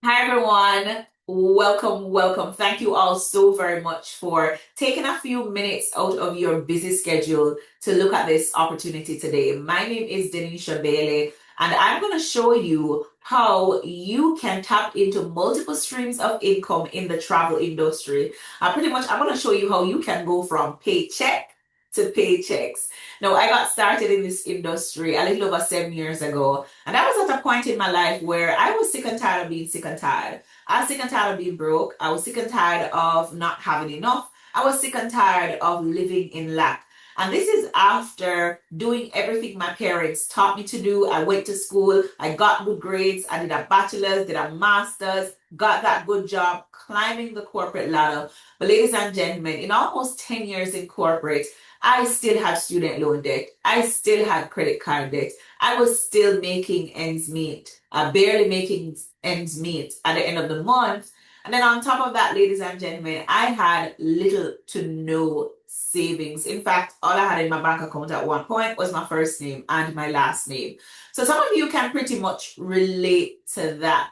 Hi everyone. Welcome, welcome. Thank you all so very much for taking a few minutes out of your busy schedule to look at this opportunity today. My name is Denisha Bailey, and I'm going to show you how you can tap into multiple streams of income in the travel industry. Pretty much, I'm going to show you how you can go from paycheck to paychecks. Now, I got started in this industry a little over 7 years ago. And I was at a point in my life where I was sick and tired of being sick and tired. I was sick and tired of being broke. I was sick and tired of not having enough. I was sick and tired of living in lack. And this is after doing everything my parents taught me to do. I went to school, I got good grades, I did a bachelor's, did a master's, got that good job, climbing the corporate ladder. But ladies and gentlemen, in almost 10 years in corporate, I still had student loan debt. I still had credit card debt. I was still making ends meet, barely making ends meet at the end of the month. And then on top of that, ladies and gentlemen, I had little to no savings. In fact, all I had in my bank account at one point was my first name and my last name. So some of you can pretty much relate to that.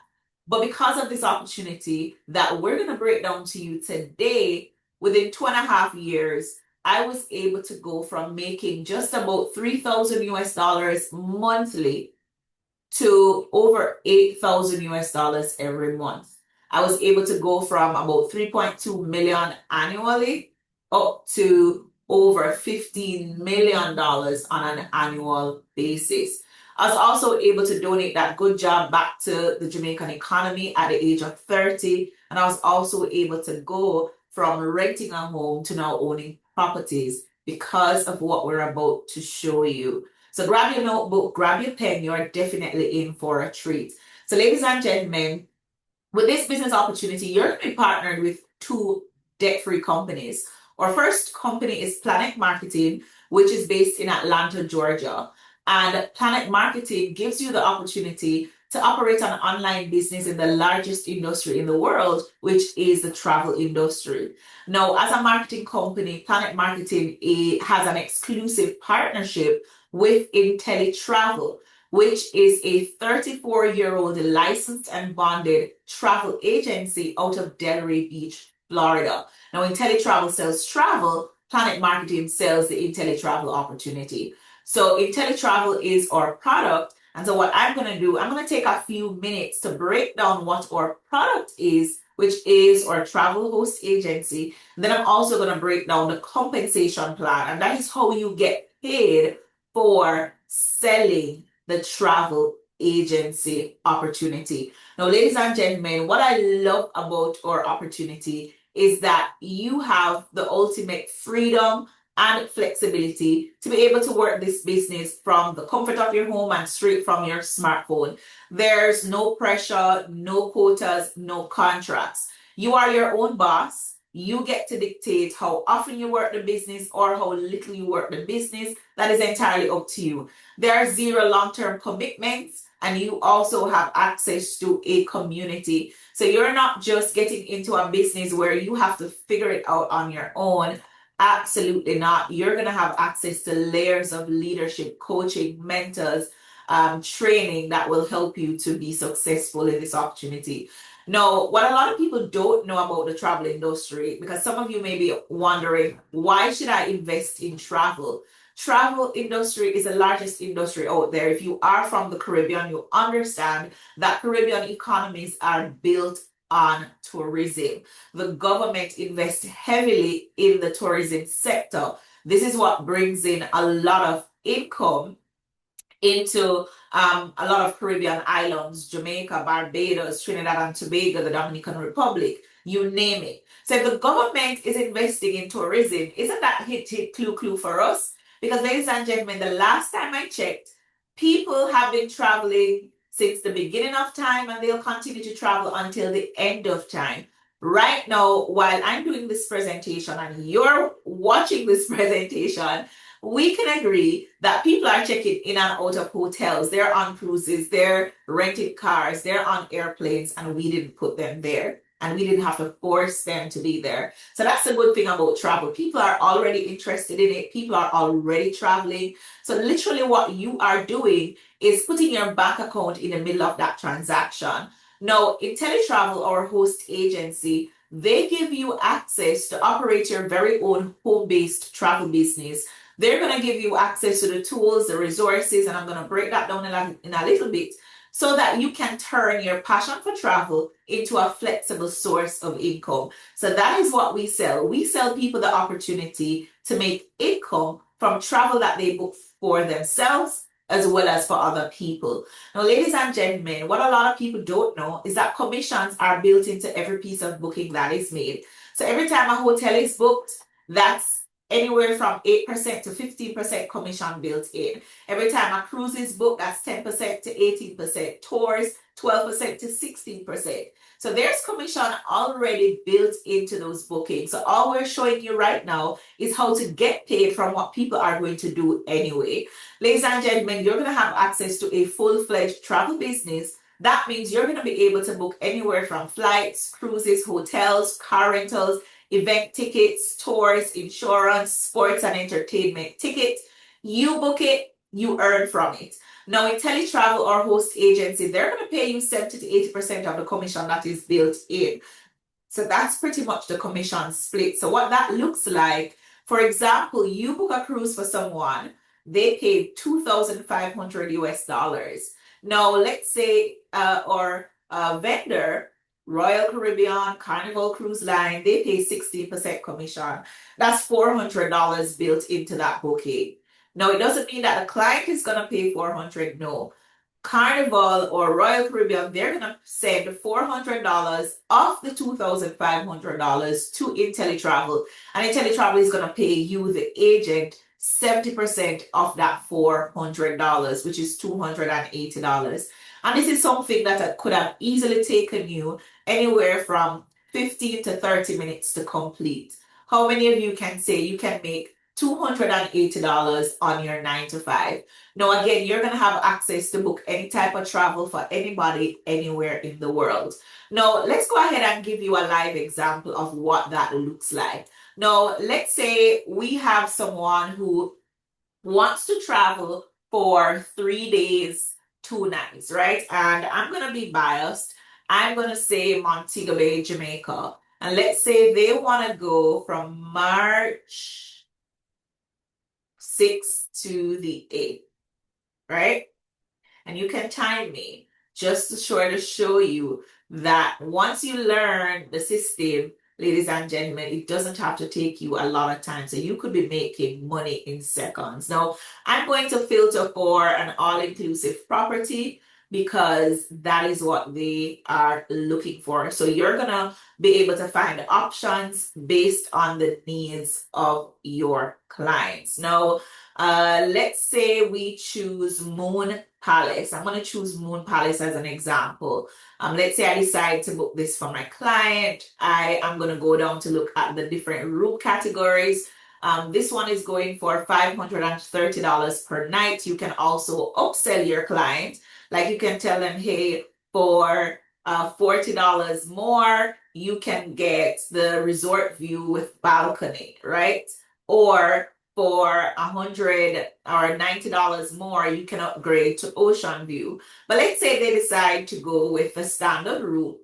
But because of this opportunity that we're going to break down to you today, within 2.5 years, I was able to go from making just about 3,000 US dollars monthly to over 8,000 US dollars every month. I was able to go from about 3.2 million annually up to over $15 million on an annual basis. I was also able to donate that good job back to the Jamaican economy at the age of 30. And I was also able to go from renting a home to now owning properties because of what we're about to show you. So grab your notebook, grab your pen, you're definitely in for a treat. So ladies and gentlemen, with this business opportunity, you're going to be partnered with two debt-free companies. Our first company is Planet Marketing, which is based in Atlanta, Georgia. And Planet Marketing gives you the opportunity to operate an online business in the largest industry in the world, which is the travel industry. Now, as a marketing company, Planet Marketing has an exclusive partnership with IntelliTravel, which is a 34-year-old licensed and bonded travel agency out of Delray Beach, Florida. Now, IntelliTravel sells travel, Planet Marketing sells the IntelliTravel opportunity. So IntelliTravel is our product. And so what I'm going to do, I'm going to take a few minutes to break down what our product is, which is our travel host agency. And then I'm also going to break down the compensation plan. And that is how you get paid for selling the travel agency opportunity. Now, ladies and gentlemen, what I love about our opportunity is that you have the ultimate freedom and flexibility to be able to work this business from the comfort of your home and straight from your smartphone. There's no pressure, no quotas, no contracts. You are your own boss. You get to dictate how often you work the business or how little you work the business. That is entirely up to you. There are zero long-term commitments, and you also have access to a community. So you're not just getting into a business where you have to figure it out on your own. Absolutely not. You're going to have access to layers of leadership, coaching, mentors, training that will help you to be successful in this opportunity. Now, what a lot of people don't know about the travel industry, because some of you may be wondering, why should I invest in travel? Travel industry is the largest industry out there. If you are from the Caribbean, you understand that Caribbean economies are built on tourism. The government invests heavily in the tourism sector. This is what brings in a lot of income into a lot of Caribbean islands, Jamaica, Barbados, Trinidad and Tobago, the Dominican Republic, you name it. So if the government is investing in tourism, isn't that hit, clue for us? Because ladies and gentlemen, the last time I checked, people have been traveling since the beginning of time, and they'll continue to travel until the end of time. Right now, while I'm doing this presentation and you're watching this presentation, we can agree that people are checking in and out of hotels. They're on cruises, they're renting cars, they're on airplanes, and we didn't put them there. And we didn't have to force them to be there. So that's the good thing about travel. People are already interested in it. People are already traveling. So literally what you are doing is putting your bank account in the middle of that transaction. Now, IntelliTravel, our host agency, they give you access to operate your very own home-based travel business. They're going to give you access to the tools, the resources, and I'm going to break that down in a little bit so that you can turn your passion for travel into a flexible source of income. So that is what we sell. We sell people the opportunity to make income from travel that they book for themselves as well as for other people. Now, ladies and gentlemen, what a lot of people don't know is that commissions are built into every piece of booking that is made. So every time a hotel is booked, that's anywhere from 8% to 15% commission built in. Every time a cruise is booked, that's 10% to 18%. Tours, 12% to 16%. So there's commission already built into those bookings. So all we're showing you right now is how to get paid from what people are going to do anyway. Ladies and gentlemen, you're going to have access to a full-fledged travel business. That means you're going to be able to book anywhere from flights, cruises, hotels, car rentals, event tickets, tours, insurance, sports and entertainment tickets. You book it, you earn from it. Now, IntelliTravel or host agency, they're going to pay you 70 to 80% of the commission that is built in. So that's pretty much the commission split. So what that looks like, for example, you book a cruise for someone, they paid 2,500 US dollars. Now, let's say our vendor, Royal Caribbean, Carnival Cruise Line, they pay 16% commission. That's $400 built into that booking. Now, it doesn't mean that the client is going to pay 400. No. Carnival or Royal Caribbean, they're going to send $400 off the $2,500 to IntelliTravel. And IntelliTravel is going to pay you, the agent, 70% of that $400, which is $280. And this is something that could have easily taken you anywhere from 15 to 30 minutes to complete. How many of you can say you can make $280 on your 9 to 5? Now, again, you're going to have access to book any type of travel for anybody, anywhere in the world. Now, let's go ahead and give you a live example of what that looks like. Now, let's say we have someone who wants to travel for 3 days, 2 nights, right? And I'm going to be biased. I'm going to say Montego Bay, Jamaica. And let's say they want to go from March 6th to the 8th, right? And you can time me just to show you that once you learn the system, ladies and gentlemen, it doesn't have to take you a lot of time. So you could be making money in seconds. Now, I'm going to filter for an all-inclusive property because that is what they are looking for. So you're going to be able to find options based on the needs of your clients. Now, let's say we choose Moon Palace. I'm going to choose Moon Palace as an example. Let's say I decide to book this for my client. I am going to go down to look at the different room categories. This one is going for $530 per night. You can also upsell your client. Like you can tell them, hey, for $40 more, you can get the resort view with balcony, right? Or for $100 or $90 more, you can upgrade to ocean view. But let's say they decide to go with the standard route.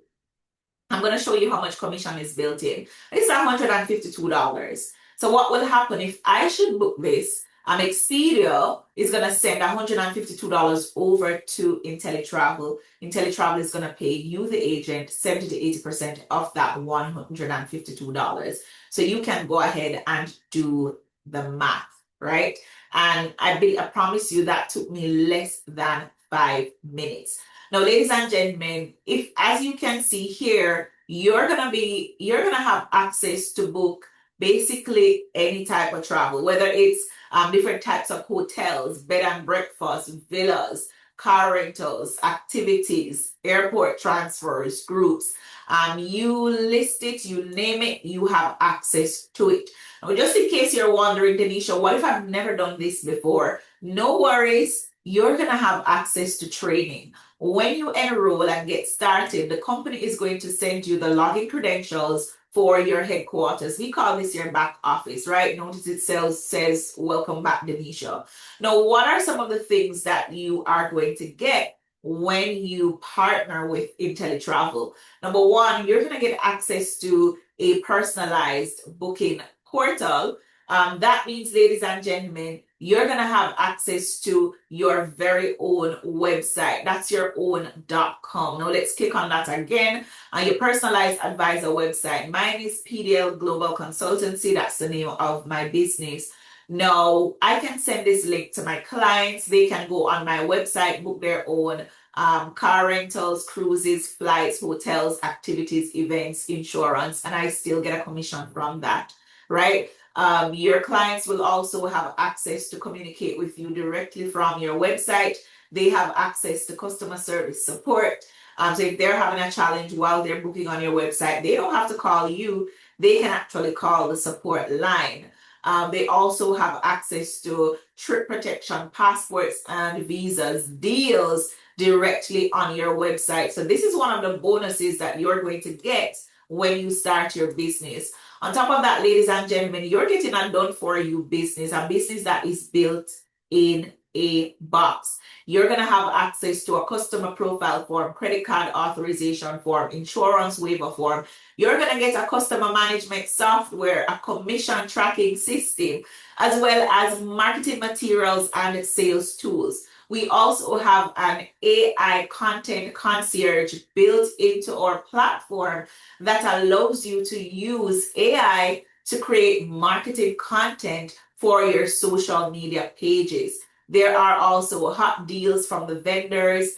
I'm going to show you how much commission is built in. It's $152. So what will happen if I should book this? Expedia is going to send $152 over to IntelliTravel. IntelliTravel is going to pay you, the agent, 70 to 80% of that $152. So you can go ahead and do the math, right? And I promise you that took me less than 5 minutes. Now, ladies and gentlemen, if, as you can see here, you're gonna have access to book basically any type of travel, whether it's different types of hotels, bed and breakfast, villas, car rentals, activities, airport transfers, groups. You list it, you name it, you have access to it. Now, just in case you're wondering, Denisha, what if I've never done this before? No worries, you're gonna have access to training. When you enroll and get started, the company is going to send you the login credentials for your headquarters. We call this your back office, right? Notice it says welcome back, Denisha. Now, what are some of the things that you are going to get when you partner with IntelliTravel. Number one, you're going to get access to a personalized booking portal. That means, ladies and gentlemen, you're going to have access to your very own website. That's your own.com. Now let's click on that again. On your personalized advisor website. Mine is PDL Global Consultancy. That's the name of my business. Now, I can send this link to my clients. They can go on my website, book their own car rentals, cruises, flights, hotels, activities, events, insurance, and I still get a commission from that, right? Your clients will also have access to communicate with you directly from your website. They have access to customer service support. So if they're having a challenge while they're booking on your website, they don't have to call you. They can actually call the support line. They also have access to trip protection, passports, and visas deals directly on your website. So this is one of the bonuses that you're going to get when you start your business. On top of that, ladies and gentlemen, you're getting a done-for-you business, a business that is built in a box. You're going to have access to a customer profile form, credit card authorization form, insurance waiver form. You're going to get a customer management software, a commission tracking system, as well as marketing materials and sales tools. We also have an AI content concierge built into our platform that allows you to use AI to create marketing content for your social media pages. There are also hot deals from the vendors,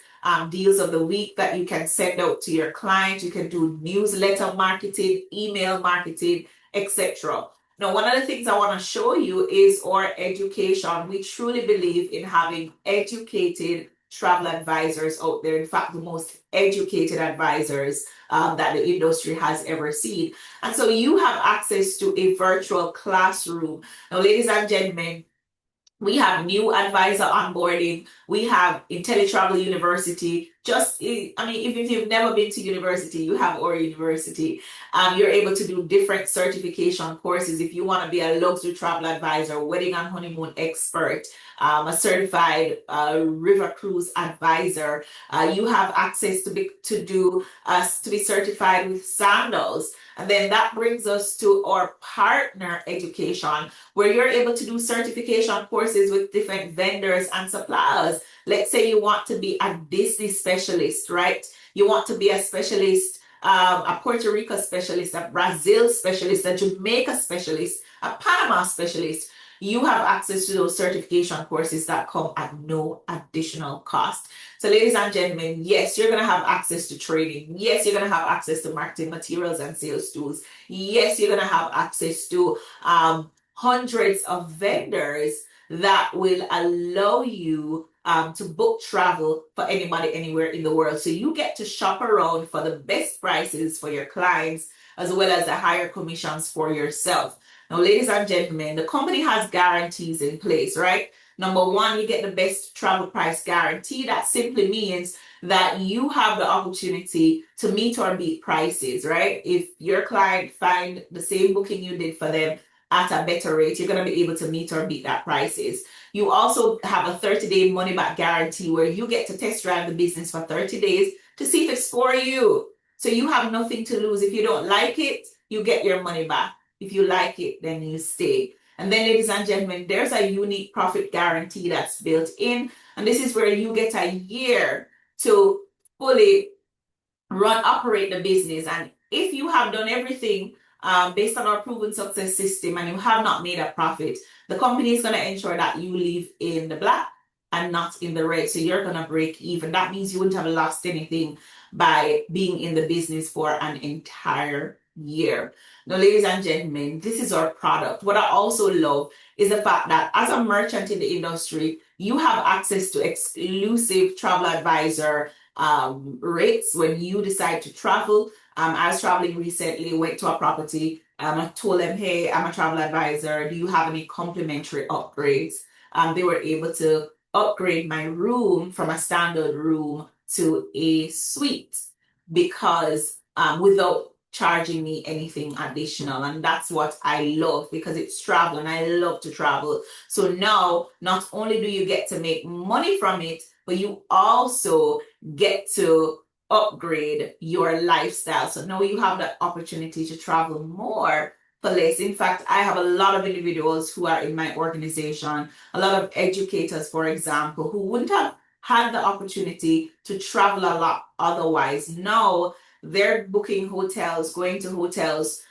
deals of the week that you can send out to your clients. You can do newsletter marketing, email marketing, etc. Now, one of the things I want to show you is our education. We truly believe in having educated travel advisors out there. In fact, the most educated advisors that the industry has ever seen. And so you have access to a virtual classroom. Now, ladies and gentlemen, we have new advisor onboarding. We have IntelliTravel University. Even if you've never been to university, you have our university. You're able to do different certification courses. If you want to be a luxury travel advisor, wedding and honeymoon expert, a certified river cruise advisor, you have access to be certified with sandals. And then that brings us to our partner education, where you're able to do certification courses with different vendors and suppliers. Let's say you want to be a Disney specialist, right? You want to be a specialist, a Puerto Rico specialist, a Brazil specialist, a Jamaica specialist, a Panama specialist. You have access to those certification courses that come at no additional cost. So, ladies and gentlemen, yes, you're going to have access to training. Yes, you're going to have access to marketing materials and sales tools. Yes, you're going to have access to hundreds of vendors that will allow you to book travel for anybody anywhere in the world. So you get to shop around for the best prices for your clients, as well as the higher commissions for yourself. Now, ladies and gentlemen, the company has guarantees in place, right? Number one, you get the best travel price guarantee. That simply means that you have the opportunity to meet or beat prices, right? If your client find the same booking you did for them at a better rate, you're going to be able to meet or beat that prices. You also have a 30-day money-back guarantee where you get to test drive the business for 30 days to see if it's for you. So you have nothing to lose. If you don't like it, you get your money back. If you like it, then you stay. And then, ladies and gentlemen, there's a unique profit guarantee that's built in. And this is where you get a year to fully operate the business. And if you have done everything based on our proven success system and you have not made a profit, the company is going to ensure that you live in the black and not in the red. So you're going to break even. That means you wouldn't have lost anything by being in the business for an entire year. Now, ladies and gentlemen, this is our product. What I also love is the fact that as a merchant in the industry, you have access to exclusive travel advisor rates when you decide to travel. I was traveling recently, went to a property. I told them, hey, I'm a travel advisor. Do you have any complimentary upgrades? They were able to upgrade my room from a standard room to a suite because without charging me anything additional. And that's what I love, because it's travel and I love to travel. So now, not only do you get to make money from it, but you also get to upgrade your lifestyle. So now you have the opportunity to travel more for less. In fact, I have a lot of individuals who are in my organization, a lot of educators, for example, who wouldn't have had the opportunity to travel a lot otherwise. Now they're booking hotels, going to hotels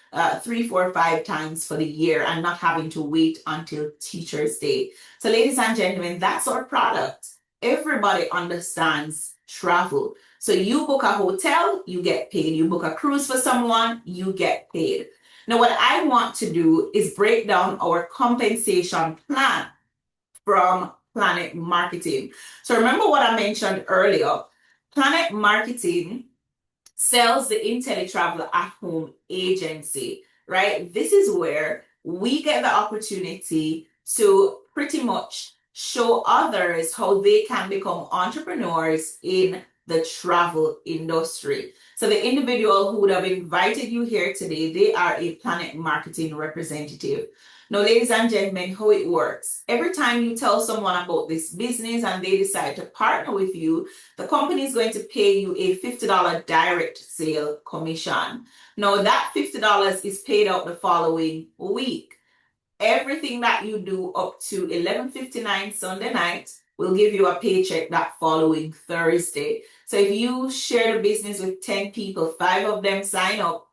3, 4, 5 times for the year and not having to wait until Teachers' Day. So, ladies and gentlemen, that's our product. Everybody understands travel. So you book a hotel, you get paid. You book a cruise for someone, you get paid. Now, what I want to do is break down our compensation plan from Planet Marketing. So remember what I mentioned earlier. Planet Marketing sells the IntelliTravel at home agency, right? This is where we get the opportunity to pretty much show others how they can become entrepreneurs in the travel industry. So the individual who would have invited you here today, they are a Planet Marketing representative. Now, ladies and gentlemen, how it works. Every time you tell someone about this business and they decide to partner with you, the company is going to pay you a $50 direct sale commission. Now, that $50 is paid out the following week. Everything that you do up to 11:59 Sunday night will give you a paycheck that following Thursday. So if you share the business with 10 people, 5 of them sign up,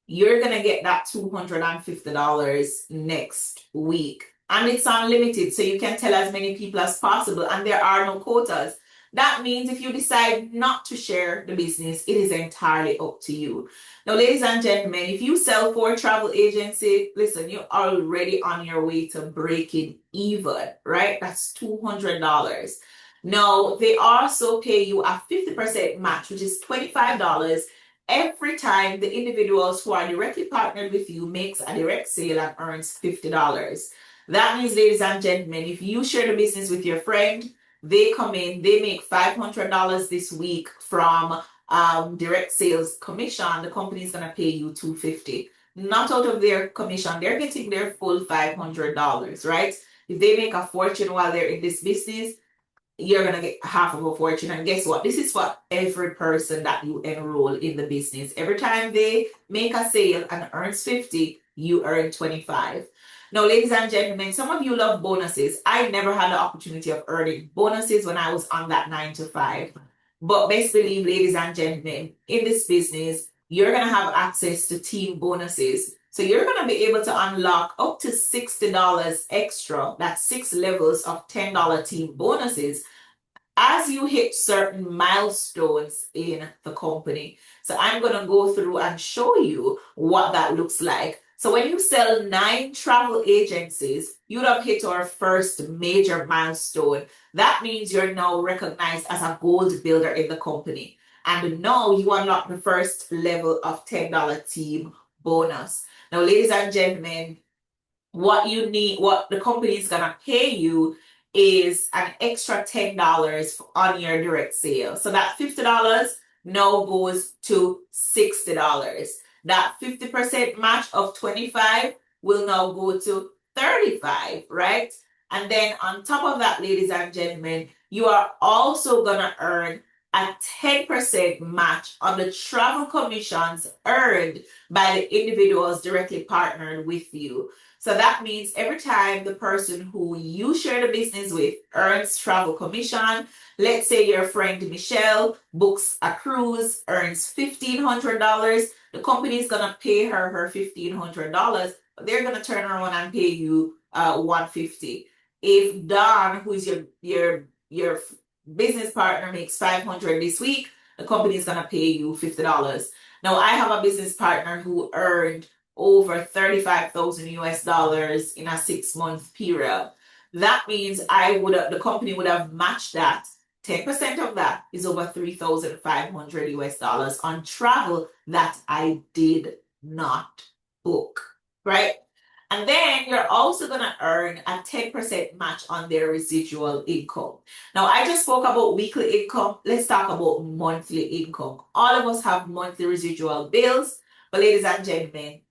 you're going to get that $250 next week. And it's unlimited, so you can tell as many people as possible, and there are no quotas. That means if you decide not to share the business, it is entirely up to you. Now, ladies and gentlemen, if you sell for a travel agency, listen, you're already on your way to breaking even, right? That's $200. Now, they also pay you a 50% match, which is $25 every time the individuals who are directly partnered with you makes a direct sale and earns $50. That means, ladies and gentlemen, if you share the business with your friend, they come in, they make $500 this week from direct sales commission. The company is going to pay you $250. Not out of their commission, they're getting their full $500, right? If they make a fortune while they're in this business, you're going to get half of a fortune. And guess what? This is for every person that you enroll in the business. Every time they make a sale and earns 50, you earn 25. Now, ladies and gentlemen, some of you love bonuses. I never had the opportunity of earning bonuses when I was on that 9 to 5. But best believe, ladies and gentlemen, in this business, you're going to have access to team bonuses. So you're going to be able to unlock up to $60 extra. That's 6 levels of $10 team bonuses as you hit certain milestones in the company. So I'm going to go through and show you what that looks like. So when you sell 9 travel agencies, you'd have hit our first major milestone. That means you're now recognized as a gold builder in the company. And now you unlock the first level of $10 team bonus. Now, ladies and gentlemen, what the company is going to pay you is an extra $10 on your direct sale. So that $50 now goes to $60. That 50% match of 25 will now go to 35, right? And then on top of that, ladies and gentlemen, you are also going to earn a 10% match on the travel commissions earned by the individuals directly partnered with you. So that means every time the person who you share the business with earns travel commission, let's say your friend Michelle books a cruise, earns $1,500, the company is going to pay her $1,500, but they're going to turn around and pay you $150. If Don, who's your business partner, makes $500 this week, the company is going to pay you $50. Now, I have a business partner who earned over 35,000 US dollars in a 6-month period. That means the company would have matched that. 10% of that is over 3,500 US dollars on travel that I did not book, right? And then you're also going to earn a 10% match on their residual income. Now, I just spoke about weekly income. Let's talk about monthly income. All of us have monthly residual bills, but ladies and gentlemen,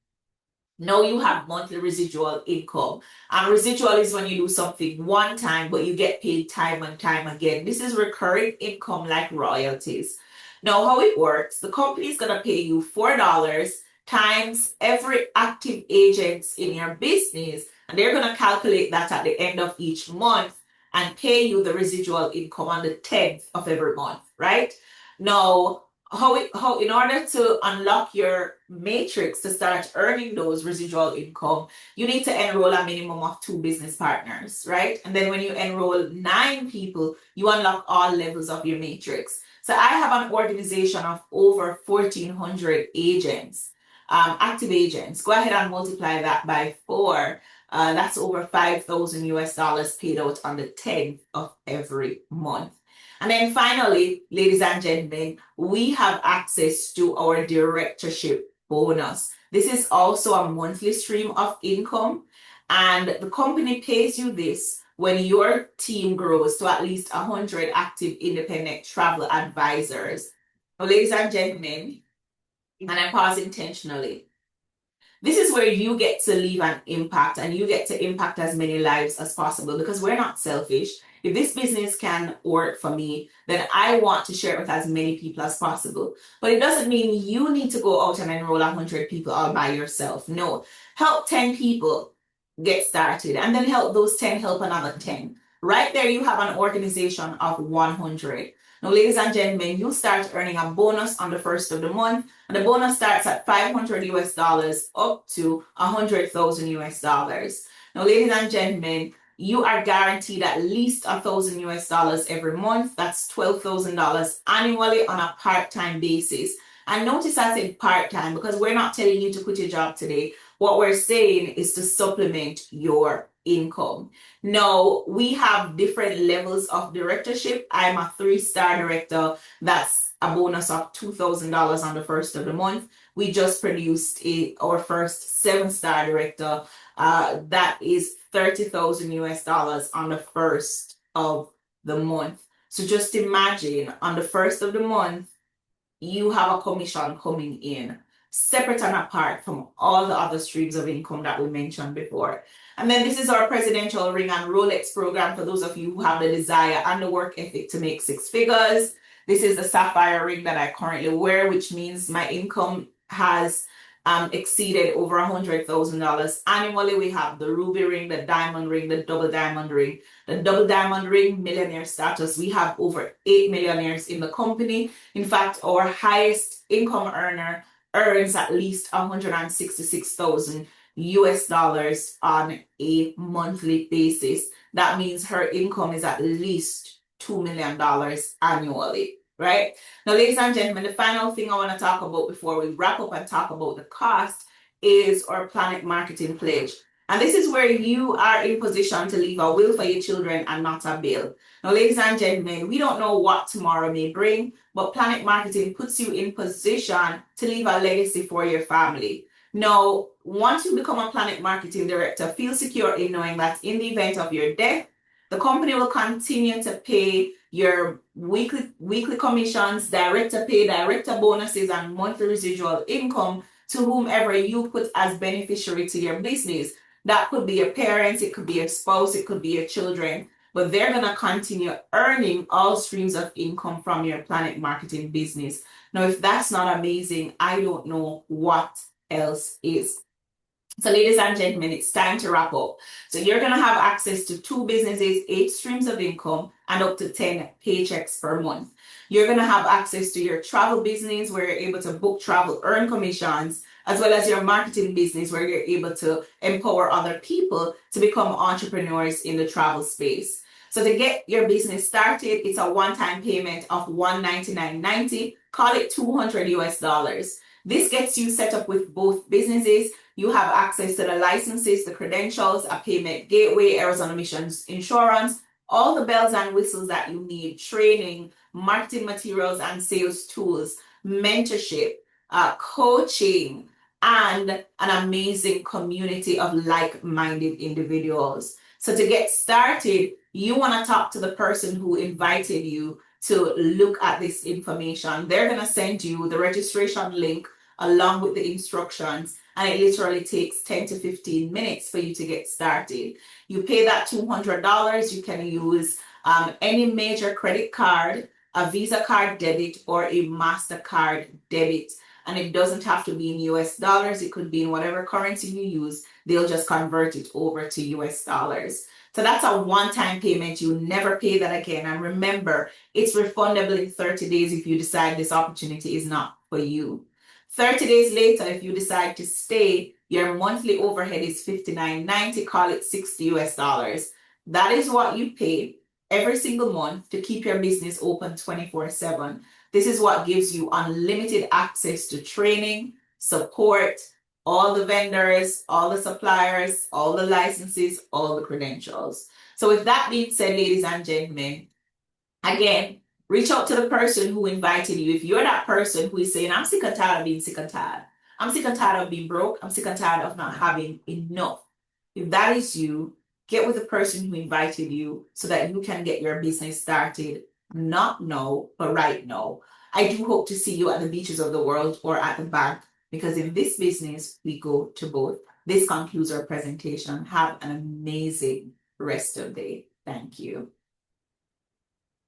Now you have monthly residual income. And residual is when you do something one time, but you get paid time and time again. This is recurring income like royalties. Now, how it works, the company is going to pay you $4 times every active agents in your business, and they're going to calculate that at the end of each month and pay you the residual income on the 10th of every month, right? Now, how in order to unlock your matrix to start earning those residual income, you need to enroll a minimum of 2 business partners, right? And then when you enroll 9 people, you unlock all levels of your matrix. So I have an organization of over 1,400 agents, active agents. Go ahead and multiply that by 4. That's over 5,000 US dollars paid out on the 10th of every month. And then finally, ladies and gentlemen, we have access to our directorship bonus. This is also a monthly stream of income, and the company pays you this when your team grows to at least 100 active independent travel advisors. Now, ladies and gentlemen, and I pause intentionally. This is where you get to leave an impact and you get to impact as many lives as possible because we're not selfish. If this business can work for me, then I want to share it with as many people as possible. But it doesn't mean you need to go out and enroll 100 people all by yourself. No, help 10 people get started and then help those 10 help another 10. Right there, you have an organization of 100. Now, ladies and gentlemen, you start earning a bonus on the first of the month, and the bonus starts at 500 US dollars up to 100,000 US dollars. Now, ladies and gentlemen, you are guaranteed at least 1,000 US dollars every month. That's $12,000 annually on a part-time basis. And notice I said part-time because we're not telling you to quit your job today. What we're saying is to supplement your income. Now, we have different levels of directorship. I'm a 3-star director. That's a bonus of $2,000 on the first of the month. We just produced our first 7-star director. That is 30,000 US dollars on the first of the month. So just imagine on the first of the month, you have a commission coming in separate and apart from all the other streams of income that we mentioned before. And then this is our presidential ring and Rolex program for those of you who have the desire and the work ethic to make 6 figures. This is the sapphire ring that I currently wear, which means my income has exceeded over $100,000 annually. We have the ruby ring, the diamond ring, the double diamond ring. The double diamond ring, millionaire status. We have over 8 millionaires in the company. In fact, our highest income earner earns at least 166,000 US dollars on a monthly basis. That means her income is at least $2 million annually, right? Now, ladies and gentlemen, the final thing I want to talk about before we wrap up and talk about the cost is our Planet Marketing Pledge. And this is where you are in position to leave a will for your children and not a bill. Now, ladies and gentlemen, we don't know what tomorrow may bring, but Planet Marketing puts you in position to leave a legacy for your family. Now, once you become a Planet Marketing Director, feel secure in knowing that in the event of your death, the company will continue to pay your weekly commissions, director pay, director bonuses, and monthly residual income to whomever you put as beneficiary to your business. That could be your parents, it could be your spouse, it could be your children, but they're going to continue earning all streams of income from your Planet Marketing business. Now, if that's not amazing, I don't know what else is. So, ladies and gentlemen, it's time to wrap up. So you're going to have access to 2 businesses, 8 streams of income, and up to 10 paychecks per month. You're going to have access to your travel business where you're able to book travel, earn commissions, as well as your marketing business where you're able to empower other people to become entrepreneurs in the travel space. So to get your business started, it's a one-time payment of $199.90. Call it 200 US dollars. This gets you set up with both businesses. You have access to the licenses, the credentials, a payment gateway, errors and omissions insurance, all the bells and whistles that you need, training, marketing materials and sales tools, mentorship, coaching, and an amazing community of like-minded individuals. So to get started, you want to talk to the person who invited you to look at this information. They're going to send you the registration link along with the instructions. and it literally takes 10 to 15 minutes for you to get started. You pay that $200, you can use any major credit card, a Visa card debit, or a MasterCard debit. And it doesn't have to be in US dollars. It could be in whatever currency you use. They'll just convert it over to US dollars. So that's a one-time payment. You never pay that again. And remember, it's refundable in 30 days if you decide this opportunity is not for you. 30 days later, if you decide to stay, your monthly overhead is $59.90, call it 60 US dollars. That is what you pay every single month to keep your business open 24/7. This is what gives you unlimited access to training, support, all the vendors, all the suppliers, all the licenses, all the credentials. So with that being said, ladies and gentlemen, again, reach out to the person who invited you. If you're that person who is saying, I'm sick and tired of being sick and tired. I'm sick and tired of being broke. I'm sick and tired of not having enough. If that is you, get with the person who invited you so that you can get your business started, not now, but right now. I do hope to see you at the beaches of the world or at the bank, because in this business, we go to both. This concludes our presentation. Have an amazing rest of the day. Thank you.